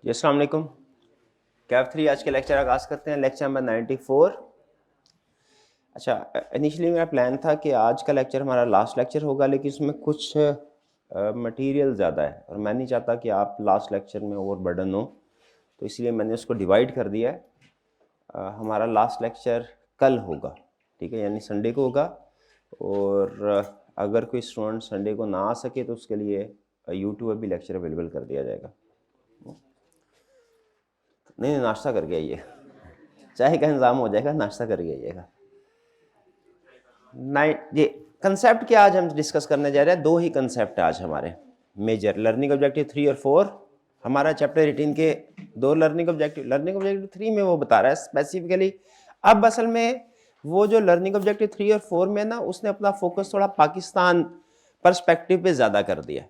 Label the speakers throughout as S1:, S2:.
S1: जी अस्सलाम वालेकुम। कैफ 3 आज के लेक्चर आगाज़ करते हैं, लेक्चर नंबर 94। अच्छा, इनिशियली मेरा प्लान था कि आज का लेक्चर हमारा लास्ट लेक्चर होगा, लेकिन उसमें कुछ मटेरियल ज़्यादा है और मैं नहीं चाहता कि आप लास्ट लेक्चर में ओवर बर्डन हो, तो इसलिए मैंने उसको डिवाइड कर दिया है। हमारा लास्ट लेक्चर कल होगा, ठीक है, यानी संडे को होगा। और अगर कोई स्टूडेंट संडे को ना आ सके तो उसके लिए यूट्यूब पर भी लेक्चर अवेलेबल कर दिया जाएगा। नहीं, नाश्ता करके आइए, चाय का इंतज़ाम हो जाएगा, नाश्ता करके आइएगा। ये कंसेप्ट क्या आज हम डिस्कस करने जा रहे हैं, दो ही कंसेप्ट आज हमारे मेजर, लर्निंग ऑब्जेक्टिव 3 और 4। हमारा चैप्टर 18 के दो लर्निंग ऑब्जेक्टिव 3 में वो बता रहा है स्पेसिफिकली। अब असल में वो जो लर्निंग ऑब्जेक्टिव 3 और 4 में ना, उसने अपना फोकस थोड़ा पाकिस्तान पर्सपेक्टिव पे ज़्यादा कर दिया।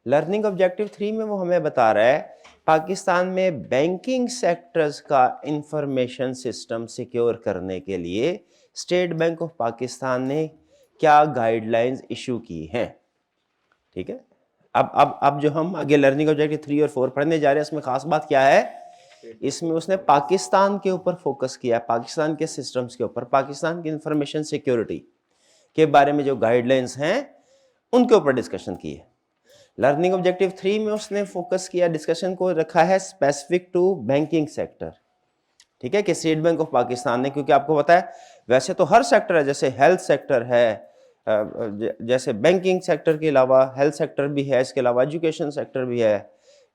S1: लर्निंग ऑब्जेक्टिव 3 में वो हमें बता रहा है पाकिस्तान में बैंकिंग सेक्टर्स का इंफॉर्मेशन सिस्टम सिक्योर करने के लिए स्टेट बैंक ऑफ पाकिस्तान ने क्या गाइडलाइंस इशू की हैं। ठीक है, अब जो हम आगे लर्निंग ऑब्जेक्टिव 3 और 4 पढ़ने जा रहे हैं, इसमें खास बात क्या है, इसमें उसने पाकिस्तान के ऊपर फोकस किया, पाकिस्तान के सिस्टम्स के ऊपर, पाकिस्तान की इंफॉर्मेशन सिक्योरिटी के बारे में जो गाइडलाइंस हैं उनके ऊपर डिस्कशन की है। लर्निंग ऑब्जेक्टिव 3 में उसने फोकस किया, डिस्कशन को रखा है स्पेसिफिक टू बैंकिंग सेक्टर। ठीक है, कि स्टेट बैंक ऑफ पाकिस्तान ने, क्योंकि आपको पता है वैसे तो हर सेक्टर है, जैसे हेल्थ सेक्टर है, जैसे बैंकिंग सेक्टर के अलावा हेल्थ सेक्टर भी है, इसके अलावा एजुकेशन सेक्टर भी है।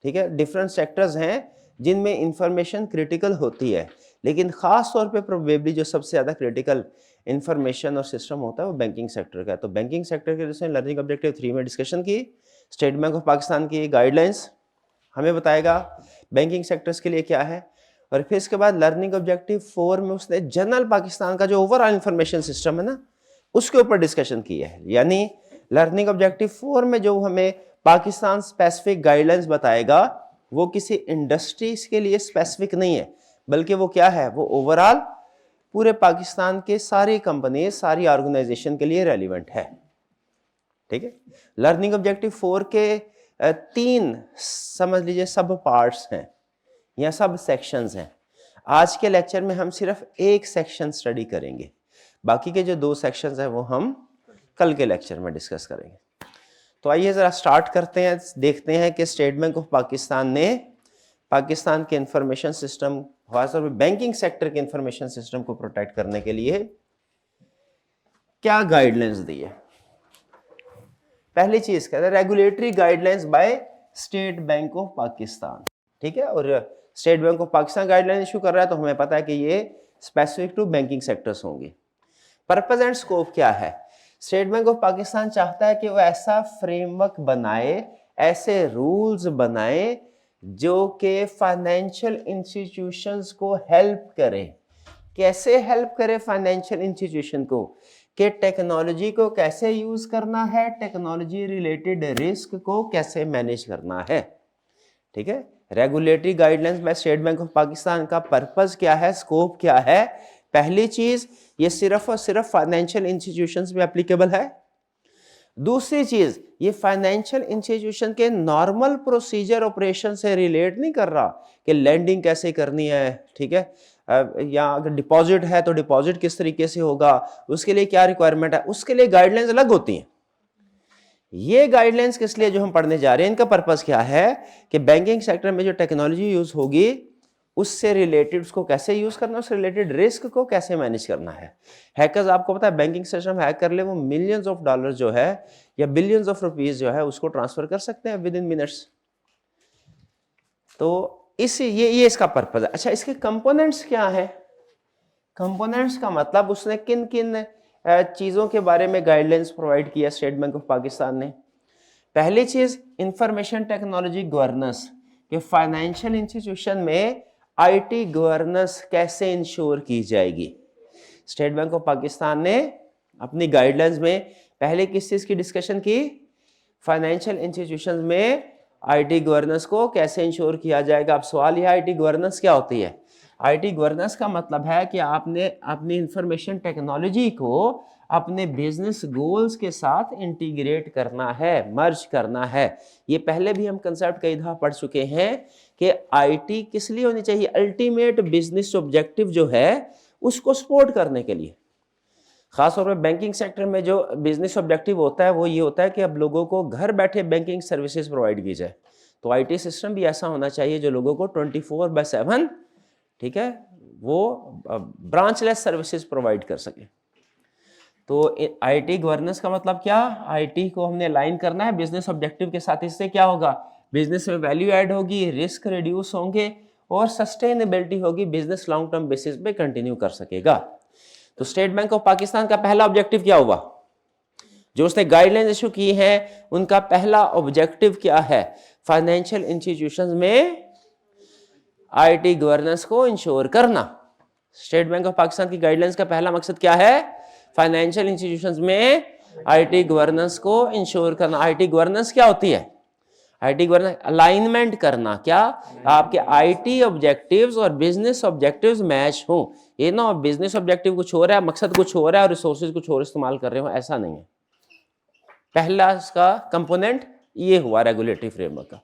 S1: ठीक है, डिफरेंट सेक्टर्स हैं जिनमें इंफॉर्मेशन क्रिटिकल होती है, लेकिन ख़ास तौर पे प्रोबेबली जो सबसे ज़्यादा क्रिटिकल इंफॉर्मेशन और सिस्टम होता है वो बैंकिंग सेक्टर का है। तो बैंकिंग सेक्टर के जैसे लर्निंग ऑब्जेक्टिव 3 में डिस्कशन की, स्टेट बैंक ऑफ पाकिस्तान की गाइडलाइंस हमें बताएगा बैंकिंग सेक्टर्स के लिए क्या है। और फिर इसके बाद लर्निंग ऑब्जेक्टिव 4 में उसने जनरल पाकिस्तान का जो ओवरऑल इंफॉर्मेशन सिस्टम है ना, उसके ऊपर डिस्कशन की है। यानी लर्निंग ऑब्जेक्टिव 4 में जो हमें पाकिस्तान स्पेसिफिक गाइडलाइंस बताएगा वो किसी इंडस्ट्रीज के लिए स्पेसिफिक नहीं है, बल्कि वो क्या है, वो ओवरऑल पूरे पाकिस्तान के सारी कंपनी, सारी ऑर्गेनाइजेशन के लिए रेलिवेंट है। ठीक है, लर्निंग ऑब्जेक्टिव 4 के 3 समझ लीजिए सब पार्ट्स हैं या सब सेक्शंस हैं। आज के लेक्चर में हम सिर्फ एक सेक्शन स्टडी करेंगे, बाकी के जो 2 सेक्शंस हैं वो हम कल के लेक्चर में डिस्कस करेंगे। तो आइए ज़रा स्टार्ट करते हैं, देखते हैं कि स्टेट बैंक ऑफ पाकिस्तान ने पाकिस्तान के इंफॉर्मेशन सिस्टम, खासतौर पर बैंकिंग सेक्टर के इंफॉर्मेशन सिस्टम को प्रोटेक्ट करने के लिए क्या गाइडलाइंस दी है। पहली चीज कहते हैं regulatory guidelines by state bank of Pakistan. ठीक है, और state bank of Pakistan guideline issue कर रहा है तो हमें पता है कि ये स्पेसिफिक टू बैंकिंग सेक्टर्स होंगे। पर्पस एंड स्कोप क्या है, स्टेट बैंक ऑफ पाकिस्तान चाहता है कि वो ऐसा फ्रेमवर्क बनाए, ऐसे रूल्स बनाए जो कि फाइनेंशियल इंस्टीट्यूशंस को हेल्प करे। कैसे हेल्प करे फाइनेंशियल इंस्टीट्यूशन को, कि टेक्नोलॉजी को कैसे यूज करना है, टेक्नोलॉजी रिलेटेड रिस्क को कैसे मैनेज करना है। ठीक है, regulatory guidelines by state bank of Pakistan का पर्पस क्या है, स्कोप क्या है। पहली चीज, ये सिर्फ और सिर्फ फाइनेंशियल इंस्टीट्यूशंस में एप्लीकेबल है। दूसरी चीज, ये फाइनेंशियल इंस्टीट्यूशन के नॉर्मल प्रोसीजर ऑपरेशन से रिलेट नहीं कर रहा कि लैंडिंग कैसे करनी है। ठीक है, या अगर डिपॉजिट है तो डिपॉजिट किस तरीके से होगा, उसके लिए क्या रिक्वायरमेंट है, उसके लिए गाइडलाइंस अलग होती हैं। ये गाइडलाइंस किस लिए जो हम पढ़ने जा रहे हैं, इनका पर्पस क्या है कि बैंकिंग सेक्टर में जो टेक्नोलॉजी यूज होगी उससे रिलेटेड उसको कैसे यूज करना, उससे रिलेटेड रिस्क को कैसे मैनेज करना है। हैकर्स, आपको पता है बैंकिंग सिस्टम हैक कर ले वो मिलियंस ऑफ डॉलर जो है या बिलियंस ऑफ रुपीज जो है उसको ट्रांसफर कर सकते हैं विद इन मिनट्स। तो ये इसका पर्पस है। अच्छा, इसके कंपोनेंट्स क्या है, कंपोनेंट्स का मतलब उसने किन किन चीजों के बारे में गाइडलाइंस प्रोवाइड किया स्टेट बैंक ऑफ पाकिस्तान ने। पहली चीज, इंफॉर्मेशन टेक्नोलॉजी गवर्नेंस, कि फाइनेंशियल इंस्टीट्यूशन में आईटी गवर्नेंस कैसे इंश्योर की जाएगी। स्टेट बैंक ऑफ पाकिस्तान ने अपनी गाइडलाइंस में पहले किस चीज की डिस्कशन की, फाइनेंशियल इंस्टीट्यूशन में आईटी गवर्नेंस को कैसे इंश्योर किया जाएगा। अब सवाल यह, आईटी गवर्नेंस क्या होती है। आईटी गवर्नेंस का मतलब है कि आपने अपनी इंफॉर्मेशन टेक्नोलॉजी को अपने बिजनेस गोल्स के साथ इंटीग्रेट करना है, मर्ज करना है। ये पहले भी हम कंसेप्ट कई दफा पढ़ चुके हैं कि आईटी किस लिए होनी चाहिए, अल्टीमेट बिजनेस ऑब्जेक्टिव जो है उसको सपोर्ट करने के लिए। खासतौर पर बैंकिंग सेक्टर में जो बिजनेस ऑब्जेक्टिव होता है वो ये होता है कि अब लोगों को घर बैठे बैंकिंग सर्विसेज प्रोवाइड की जाए। तो आईटी सिस्टम भी ऐसा होना चाहिए जो लोगों को 24/7, ठीक है, वो ब्रांचलेस सर्विसेज प्रोवाइड कर सके। तो आईटी गवर्नेंस का मतलब क्या, आईटी को हमने अलाइन करना है बिजनेस ऑब्जेक्टिव के साथ। इससे क्या होगा, बिजनेस में वैल्यू ऐड होगी, रिस्क रिड्यूस होंगे और सस्टेनेबिलिटी होगी, बिजनेस लॉन्ग टर्म बेसिस पे कंटिन्यू कर सकेगा। तो स्टेट बैंक ऑफ पाकिस्तान का पहला ऑब्जेक्टिव क्या हुआ, जो उसने गाइडलाइंस इशू की है उनका पहला ऑब्जेक्टिव क्या है, फाइनेंशियल इंस्टीट्यूशंस में आईटी गवर्नेंस को इंश्योर करना। स्टेट बैंक ऑफ पाकिस्तान की गाइडलाइंस का पहला मकसद क्या है, फाइनेंशियल इंस्टीट्यूशंस में आईटी गवर्नेंस को इंश्योर करना। आईटी गवर्नेंस क्या होती है, आईटी गवर्नेंस अलाइनमेंट करना, क्या आपके आईटी ऑब्जेक्टिव्स और बिजनेस ऑब्जेक्टिव्स मैच हो। ये ना बिजनेस ऑब्जेक्टिव कुछ हो रहा है, मकसद कुछ हो रहा है और रिसोर्सेज कुछ और इस्तेमाल कर रहे हो, ऐसा नहीं है। पहला इसका कंपोनेंट ये हुआ रेगुलेटरी फ्रेमवर्क का।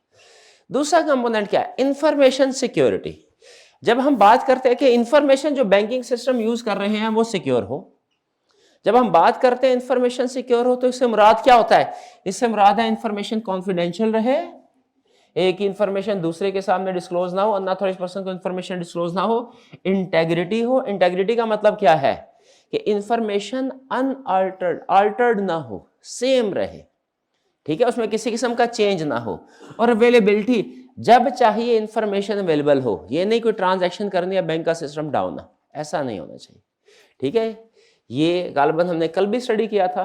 S1: दूसरा कंपोनेंट क्या है, इंफॉर्मेशन सिक्योरिटी। जब हम बात करते हैं कि इंफॉर्मेशन जो बैंकिंग सिस्टम यूज कर रहे हैं वो सिक्योर हो, जब हम बात करते हैं इंफॉर्मेशन सिक्योर हो तो इससे मुराद क्या होता है, इससे मुराद है इंफॉर्मेशन कॉन्फिडेंशियल रहे, एक इंफॉर्मेशन दूसरे के सामने डिस्क्लोज ना हो, अनऑथराइज्ड पर्सन को इंफॉर्मेशन डिस्क्लोज ना हो, इंटेग्रिटी हो। इंटेग्रिटी का मतलब क्या है कि इंफॉर्मेशन अनअल्टर्ड, अल्टर्ड ना हो, सेम रहे, ठीक है, उसमें किसी किस्म का चेंज ना हो। और अवेलेबिलिटी, जब चाहिए इंफॉर्मेशन अवेलेबल हो, ये नहीं कोई ट्रांजैक्शन करनी है बैंक का सिस्टम डाउन है, ऐसा नहीं होना चाहिए, ठीक है। ये गालिबन हमने कल भी स्टडी किया था,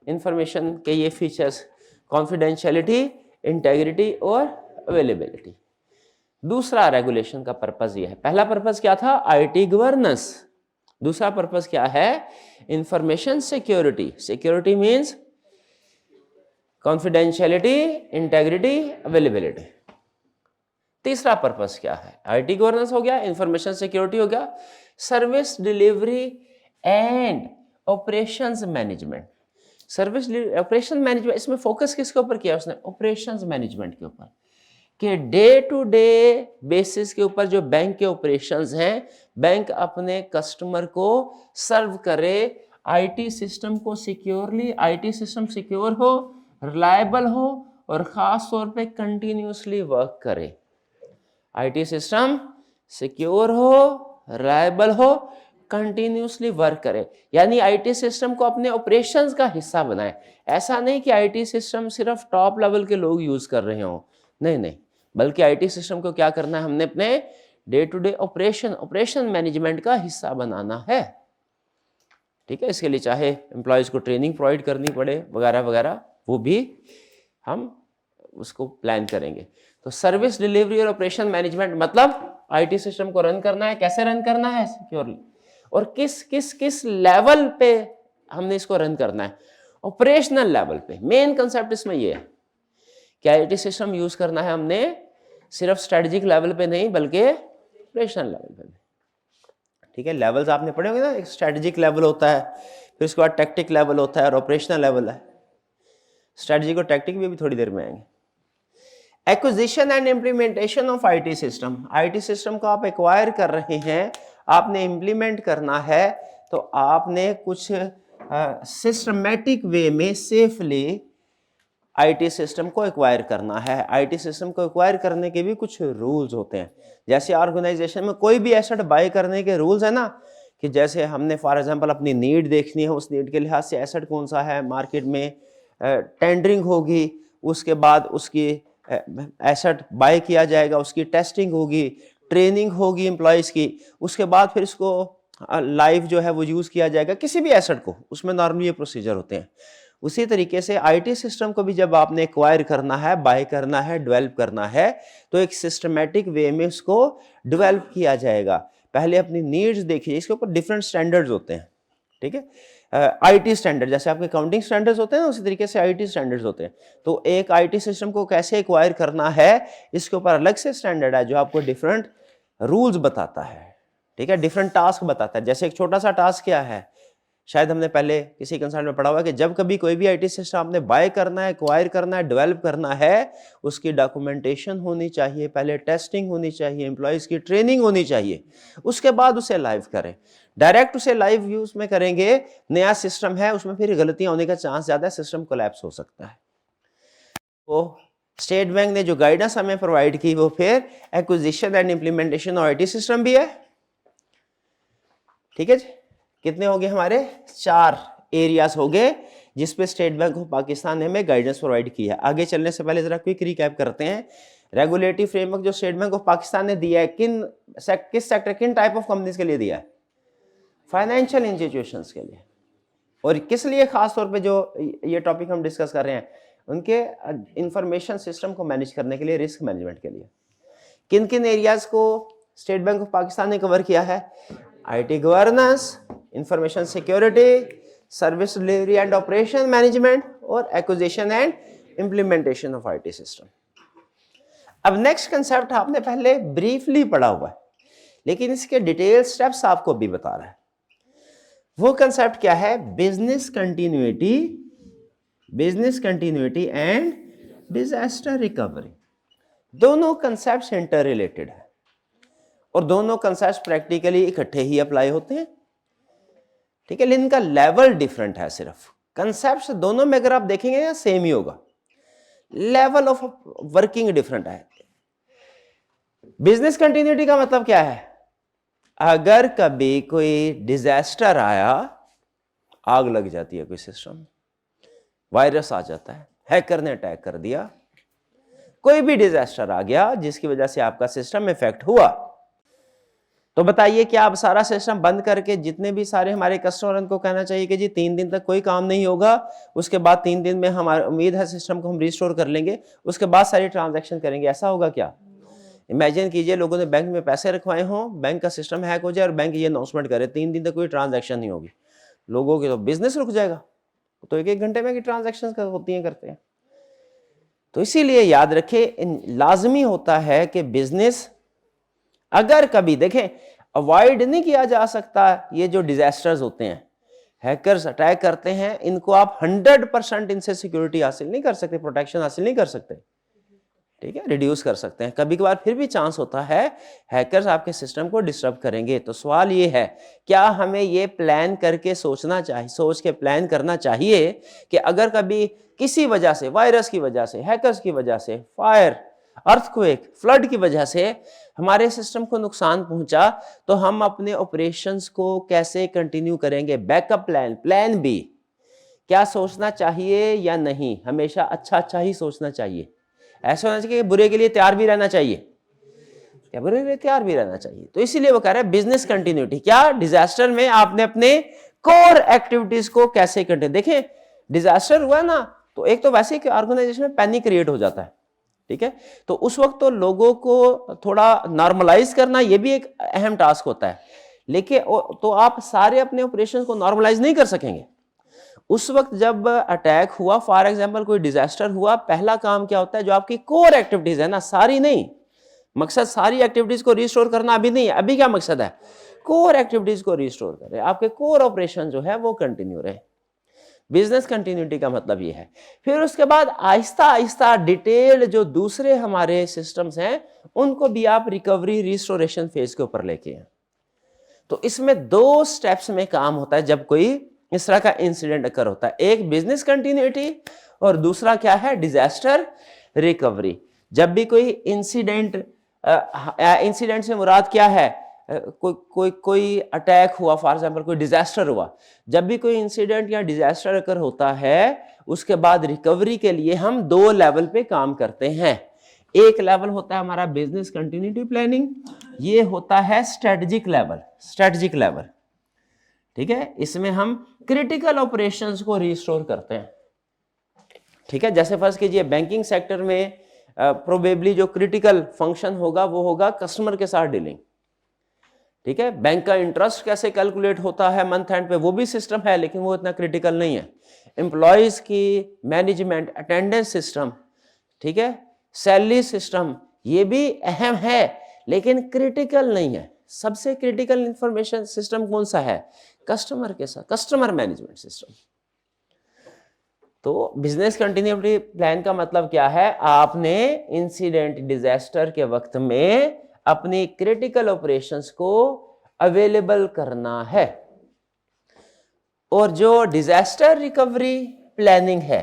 S1: इंफॉर्मेशन के ये फीचर्स, कॉन्फिडेंशियलिटी, इंटेग्रिटी और अवेलेबिलिटी। दूसरा रेगुलेशन का पर्पस ये है, पहला पर्पस क्या था, आईटी गवर्नेंस, दूसरा पर्पस क्या है, information security. Security means confidentiality, integrity, availability. तीसरा पर्पस क्या है, आईटी गवर्नेंस हो गया, इंफॉर्मेशन सिक्योरिटी हो गया, service delivery and operations management. Service operation management, इसमें फोकस किसके ऊपर किया उसने, ऑपरेशंस मैनेजमेंट के ऊपर, कि डे टू डे बेसिस के ऊपर जो बैंक के ऑपरेशंस हैं, बैंक अपने कस्टमर को सर्व करे, आईटी सिस्टम को सिक्योरली, आईटी सिस्टम सिक्योर हो, रिलायबल हो और खास तौर पे कंटिन्यूसली वर्क करे। आईटी सिस्टम सिक्योर हो, रिलायबल हो, कंटिन्यूसली वर्क करे, यानी आईटी सिस्टम को अपने ऑपरेशंस का हिस्सा बनाए। ऐसा नहीं कि आईटी सिस्टम सिर्फ टॉप लेवल के लोग यूज कर रहे हो, नहीं नहीं, बल्कि आईटी सिस्टम को क्या करना है, हमने अपने day to day operation management का हिस्सा बनाना है, ठीक है। इसके लिए चाहे एम्प्लॉयज को ट्रेनिंग प्रोवाइड करनी पड़े वगैरह वगैरह, वो भी हम उसको प्लान करेंगे। तो सर्विस डिलीवरी और ऑपरेशन मैनेजमेंट मतलब आईटी सिस्टम को रन करना है, कैसे रन करना है, सिक्योरली, और किस किस किस लेवल पे हमने इसको रन करना है, ऑपरेशनल लेवल पे। मेन कंसेप्ट इसमें ये है कि आईटी सिस्टम यूज करना है हमने सिर्फ स्ट्रेटेजिक लेवल पे नहीं बल्कि ऑपरेशनल लेवल पे भी, ठीक है। लेवल्स आपने पढ़े होंगे ना, एक स्ट्रेटेजिक लेवल होता है, फिर उसके बाद टैक्टिक लेवल होता है और ऑपरेशनल लेवल है। स्ट्रेटेजिक और टैक्टिक भी थोड़ी देर में आएंगे। Acquisition and implementation of IT system, IT system को आप एक्वायर कर रहे हैं, आपने इम्प्लीमेंट करना है, तो आपने कुछ सिस्टमैटिक वे में सेफली आईटी सिस्टम को एक्वायर करना है। आईटी सिस्टम को एक्वायर करने के भी कुछ रूल्स होते हैं, जैसे ऑर्गेनाइजेशन में कोई भी एसेट बाय करने के रूल्स है ना, कि जैसे हमने फॉर एग्जांपल अपनी नीड देखनी है, उस नीड के लिहाज से एसेट कौन सा है मार्केट में, टेंडरिंग होगी, उसके बाद उसकी एसेट बाय किया जाएगा, उसकी टेस्टिंग होगी, ट्रेनिंग होगी एम्प्लॉयज़ की, उसके बाद फिर इसको लाइव जो है वो यूज़ किया जाएगा किसी भी एसेट को, उसमें नॉर्मली ये प्रोसीजर होते हैं। उसी तरीके से आईटी सिस्टम को भी जब आपने एक्वायर करना है, बाय करना है, डेवलप करना है, तो एक सिस्टमैटिक वे में उसको डेवलप किया जाएगा। पहले अपनी नीड्स देखिए, इसके ऊपर डिफरेंट स्टैंडर्ड्स होते हैं, ठीक है। आईटी स्टैंडर्ड, जैसे आपके अकाउंटिंग स्टैंडर्ड्स होते हैं उसी तरीके से आईटी स्टैंडर्ड्स होते हैं। तो एक आईटी सिस्टम को कैसे एक्वायर करना है, इसके ऊपर अलग से स्टैंडर्ड है जो आपको डिफरेंट रूल्स बताता है, ठीक है, डिफरेंट टास्क बताता है। जैसे एक छोटा सा टास्क क्या है, शायद हमने पहले किसी कंसर्न में पढ़ा हुआ है कि जब कभी कोई भी आईटी सिस्टम आपने बाय करना है, एक्वायर करना है, डेवलप करना है, उसकी डॉक्यूमेंटेशन होनी चाहिए, पहले टेस्टिंग होनी चाहिए, एम्प्लॉयज़ की ट्रेनिंग होनी चाहिए, उसके बाद उसे लाइव करें। डायरेक्ट उसे लाइव यूज में करेंगे, नया सिस्टम है उसमें फिर गलतियां होने का चांस ज्यादा है, सिस्टम कोलैप्स हो सकता है। तो स्टेट बैंक ने जो गाइडेंस हमें प्रोवाइड की वो फिर acquisition and implementation of IT system भी है। ठीक है जी, कितने हो गए हमारे? 4 एरियाज हो गए जिसपे स्टेट बैंक ऑफ पाकिस्तान ने हमें गाइडेंस प्रोवाइड की है। आगे चलने से पहले जरा क्विक रिकैप करते हैं। रेगुलेटरी फ्रेमवर्क जो स्टेट बैंक ऑफ पाकिस्तान ने दिया है किस सेक्टर, किन टाइप ऑफ कंपनीज के लिए दिया है? फाइनेंशियल इंस्टीट्यूशंस के लिए। और किस लिए? खास तौर पे जो ये टॉपिक हम डिस्कस कर रहे हैं उनके इंफॉर्मेशन सिस्टम को मैनेज करने के लिए, रिस्क मैनेजमेंट के लिए। किन किन एरियाज को स्टेट बैंक ऑफ पाकिस्तान ने कवर किया है? IT governance, information security, service delivery and operation management और acquisition and implementation of IT system. अब नेक्स्ट कंसेप्ट आपने पहले ब्रीफली पढ़ा हुआ है लेकिन इसके डिटेल स्टेप्स आपको भी बता रहा है। वो कंसेप्ट क्या है? Business continuity and disaster recovery. दोनों कंसेप्ट्स इंटर रिलेटेड है और दोनों कंसेप्ट्स प्रैक्टिकली इकट्ठे ही अप्लाई होते हैं। ठीक है, लेकिन इनका लेवल डिफरेंट है। सिर्फ कंसेप्ट्स दोनों में अगर आप देखेंगे या सेम ही होगा, लेवल ऑफ वर्किंग डिफरेंट है। बिजनेस कंटिन्यूटी का मतलब क्या है? अगर कभी कोई डिजास्टर आया, आग लग जाती है कोई सिस्टम, वायरस आ जाता है, हैकर ने अटैक कर दिया, कोई भी डिजास्टर आ गया जिसकी वजह से आपका सिस्टम इफेक्ट हुआ, तो बताइए क्या आप सारा सिस्टम बंद करके जितने भी सारे हमारे कस्टमर उनको कहना चाहिए कि जी 3 दिन तक कोई काम नहीं होगा, उसके बाद 3 दिन में हमारी उम्मीद है सिस्टम को हम रिस्टोर कर लेंगे, उसके बाद सारी ट्रांजैक्शन करेंगे? ऐसा होगा क्या? इमेजिन कीजिए लोगों ने बैंक में पैसे रखवाए हों, बैंक का सिस्टम हैक हो जाए और बैंक ये अनाउंसमेंट करे 3 दिन तक कोई ट्रांजैक्शन नहीं होगी, लोगों की तो बिजनेस रुक जाएगा। तो 1-1 घंटे में की ट्रांजैक्शन होती हैं, करते हैं। तो इसीलिए याद रखें, लाजमी होता है कि बिजनेस अगर कभी देखें अवॉइड नहीं किया जा सकता। ये जो डिजास्टर्स होते हैं, हैकर्स अटैक करते हैं, इनको आप 100% इनसे सिक्योरिटी हासिल नहीं कर सकते, प्रोटेक्शन हासिल नहीं कर सकते। ठीक है, रिड्यूस कर सकते हैं, कभी कभार फिर भी चांस होता है हैकर्स आपके सिस्टम को डिस्टर्ब करेंगे। तो सवाल ये है, क्या हमें ये प्लान करके सोचना चाहिए, सोच के प्लान करना चाहिए कि अगर कभी किसी वजह से, वायरस की वजह से, हैकर्स की वजह से, फायर, अर्थक्वेक, फ्लड की वजह से हमारे सिस्टम को नुकसान पहुंचा, तो हम अपने ऑपरेशंस को कैसे कंटिन्यू करेंगे? बैकअप प्लान बी क्या सोचना चाहिए या नहीं? हमेशा अच्छा ही सोचना चाहिए। ऐसा होना चाहिए कि बुरे के लिए तैयार भी रहना चाहिए, क्या बुरे के लिए तैयार भी रहना चाहिए। तो इसीलिए वो कह रहा है बिजनेस कंटिन्यूटी। क्या? डिजास्टर में आपने अपने कोर एक्टिविटीज को कैसे कंटिन्यू। देखें, डिजास्टर हुआ ना तो एक तो वैसे ही ऑर्गेनाइजेशन में पैनिक क्रिएट हो जाता है। ठीक है, तो उस वक्त तो लोगों को थोड़ा नॉर्मलाइज करना ये भी एक अहम टास्क होता है, लेकिन तो आप सारे अपने ऑपरेशन को नॉर्मलाइज नहीं कर सकेंगे। उस वक्त जब अटैक हुआ, फॉर एग्जांपल कोई डिजास्टर हुआ, पहला काम क्या होता है? जो आपकी कोर एक्टिविटीज है ना, सारी नहीं, मकसद सारी एक्टिविटीज को रिस्टोर करना अभी नहीं है। अभी क्या मकसद है? कोर एक्टिविटीज को रिस्टोर करें, आपके कोर ऑपरेशन जो है वो कंटिन्यू रहे। बिजनेस कंटिन्यूटी का मतलब ये है। फिर उसके बाद आहिस्ता आहिस्ता डिटेल जो दूसरे हमारे सिस्टम्स हैं उनको भी आप रिकवरी रिस्टोरेशन फेज के ऊपर लेके हैं। तो इसमें 2 स्टेप्स में काम होता है जब कोई इस तरह का इंसिडेंट अकर होता है, एक बिजनेस कंटिन्यूटी और दूसरा क्या है? Disaster recovery. जब भी कोई इंसिडेंट से मुराद क्या है? कोई अटैक हुआ, फॉर एग्जांपल कोई डिजास्टर हुआ, जब भी कोई इंसिडेंट या डिजास्टर अकर होता है उसके बाद रिकवरी के लिए हम 2 लेवल पे काम करते हैं। एक लेवल होता है हमारा बिजनेस कंटिन्यूटी प्लानिंग, ये होता है स्ट्रेटजिक लेवल। ठीक है, इसमें हम क्रिटिकल ऑपरेशंस को रिस्टोर करते हैं। ठीक है, जैसे फर्ज कीजिए बैंकिंग सेक्टर में प्रोबेबली जो क्रिटिकल फंक्शन होगा वो होगा कस्टमर के साथ डीलिंग। ठीक है, बैंक का इंटरेस्ट कैसे कैलकुलेट होता है मंथ एंड पे, वो भी सिस्टम है लेकिन वो इतना क्रिटिकल नहीं है। एम्प्लॉयज की मैनेजमेंट, अटेंडेंस सिस्टम, ठीक है, सैलरी सिस्टम, ये भी अहम है लेकिन क्रिटिकल नहीं है। सबसे क्रिटिकल इंफॉर्मेशन सिस्टम कौन सा है? कस्टमर के साथ, कस्टमर मैनेजमेंट सिस्टम। तो बिजनेस कंटिन्यूटी प्लान का मतलब क्या है? आपने इंसिडेंट डिजास्टर के वक्त में अपनी क्रिटिकल ऑपरेशंस को अवेलेबल करना है। और जो डिजास्टर रिकवरी प्लानिंग है,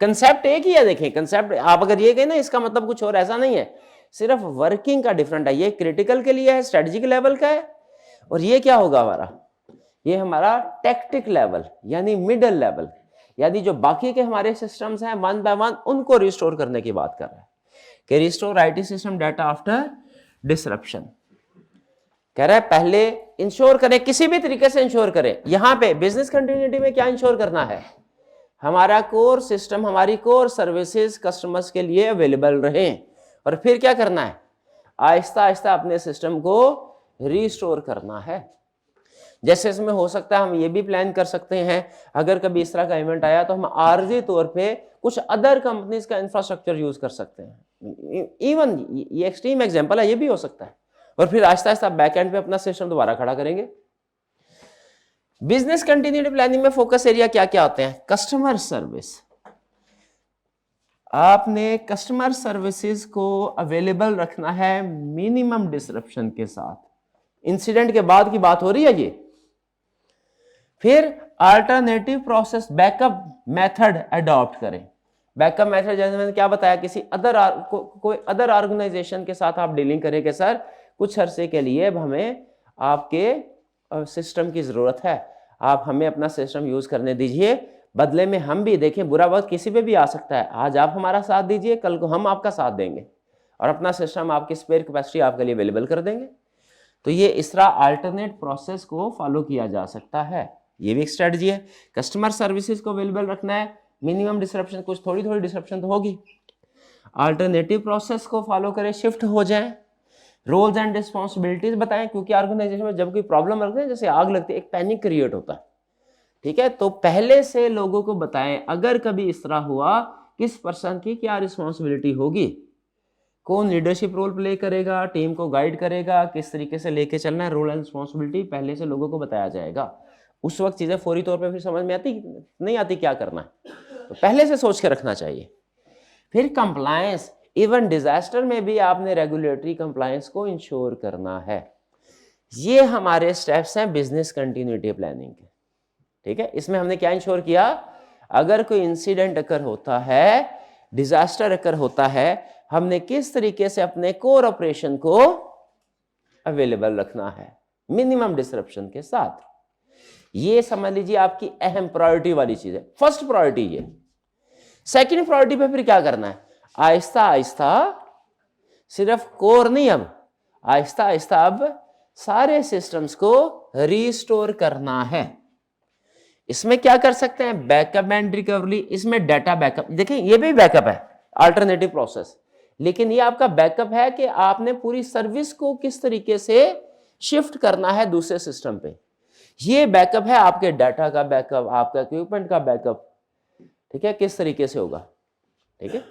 S1: कंसेप्ट एक ही है। देखें कंसेप्ट, आप अगर ये कहें ना इसका मतलब कुछ और, ऐसा नहीं है, सिर्फ वर्किंग का डिफरेंट है। ये क्रिटिकल के लिए है, स्ट्रेटेजिक लेवल का है, और ये क्या होगा हमारा, ये हमारा टैक्टिक लेवल यानी मिडल लेवल, यानी जो बाकी के हमारे सिस्टम्स हैं वन बाय वन उनको रिस्टोर करने की बात कर रहा है कि restore IT system data after disruption. कह रहा है पहले इंश्योर करें, किसी भी तरीके से इंश्योर करें। यहां पे बिजनेस कंटिन्यूटी में क्या इंश्योर करना है? हमारा कोर सिस्टम, हमारी कोर सर्विसेज कस्टमर्स के लिए अवेलेबल रहें। और फिर क्या करना है? आहिस्ता आहिस्ता अपने सिस्टम को रिस्टोर करना है। जैसे इसमें हो सकता है हम ये भी प्लान कर सकते हैं, अगर कभी इस तरह का इवेंट आया तो हम आर्जी तौर पे कुछ अदर कंपनीज का इंफ्रास्ट्रक्चर यूज कर सकते हैं। इवन ये एक्सट्रीम एग्जांपल है, ये भी हो सकता है। और फिर आहिस्ता आहिस्ता बैक एंड पे अपना सिस्टम दोबारा खड़ा करेंगे। बिजनेस कंटिन्यूटी प्लानिंग में फोकस एरिया क्या क्या होते हैं? Customer service. आपने कस्टमर सर्विसेज को अवेलेबल रखना है मिनिमम डिसरप्शन के साथ। इंसिडेंट के बाद की बात हो रही है ये। फिर alternative process backup method adopt करें। बैकअप मेथड जैसे मैंने क्या बताया, किसी कोई अदर ऑर्गेनाइजेशन के साथ आप डीलिंग करें कि सर कुछ अरसे के लिए अब हमें आपके सिस्टम की जरूरत है, आप हमें अपना सिस्टम यूज करने दीजिए, बदले में हम भी, देखें बुरा वक्त किसी पे भी आ सकता है, आज आप हमारा साथ दीजिए, कल को हम आपका साथ देंगे और अपना सिस्टम, आपकी स्पेयर कैपेसिटी आपके लिए अवेलेबल कर देंगे। तो ये इस तरह अल्टरनेट प्रोसेस को फॉलो किया जा सकता है, ये भी एक स्ट्रेटजी है। कस्टमर सर्विसेज को अवेलेबल रखना है, मिनिमम डिसरप्शन, कुछ थोड़ी थोड़ी डिसरप्शन तो होगी। अल्टरनेटिव प्रोसेस को फॉलो करें, शिफ्ट हो जाएं, रोल्स एंड रिस्पॉन्सिबिलिटीज बताएं, क्योंकि ऑर्गेनाइजेशन में जब कोई प्रॉब्लम लगती है, जैसे आग लगती है, एक पैनिक क्रिएट होता है, ठीक है। तो पहले से लोगों को बताएं अगर कभी इस तरह हुआ किस पर्सन की क्या रिस्पॉन्सिबिलिटी होगी, कौन लीडरशिप रोल प्ले करेगा, टीम को गाइड करेगा, किस तरीके से लेके चलना है, रोल एंड रिस्पॉन्सिबिलिटी पहले से लोगों को बताया जाएगा। उस वक्त चीजें फौरी तौर पे फिर समझ में आती नहीं आती क्या करना है, तो पहले से सोच के रखना चाहिए। फिर कंप्लायंस, इवन डिजास्टर में भी आपने रेगुलेटरी कंप्लायंस को इंश्योर करना है। ये हमारे स्टेप्स हैं बिजनेस कंटिन्यूटी प्लानिंग के, ठीक है। इसमें हमने क्या इंश्योर किया, अगर कोई इंसिडेंट अकर होता है, डिजास्टर अकर होता है, हमने किस तरीके से अपने कोर ऑपरेशन को अवेलेबल रखना है मिनिमम डिसरप्शन के साथ। ये समझ लीजिए आपकी अहम प्रायोरिटी वाली चीज है, फर्स्ट प्रायोरिटी ये। सेकंड प्रायोरिटी पे फिर क्या करना है, आहिस्ता आहिस्ता, सिर्फ कोर नहीं, अब आहिस्ता आहिस्ता अब सारे सिस्टम्स को रिस्टोर करना है। इसमें क्या कर सकते हैं, बैकअप एंड रिकवरी। इसमें डाटा बैकअप, देखिए ये भी बैकअप है, अल्टरनेटिव प्रोसेस, लेकिन ये आपका बैकअप है कि आपने पूरी सर्विस को किस तरीके से शिफ्ट करना है दूसरे सिस्टम पे। ये बैकअप है आपके डाटा का बैकअप, आपका इक्विपमेंट का बैकअप, ठीक है, किस तरीके से होगा, ठीक है।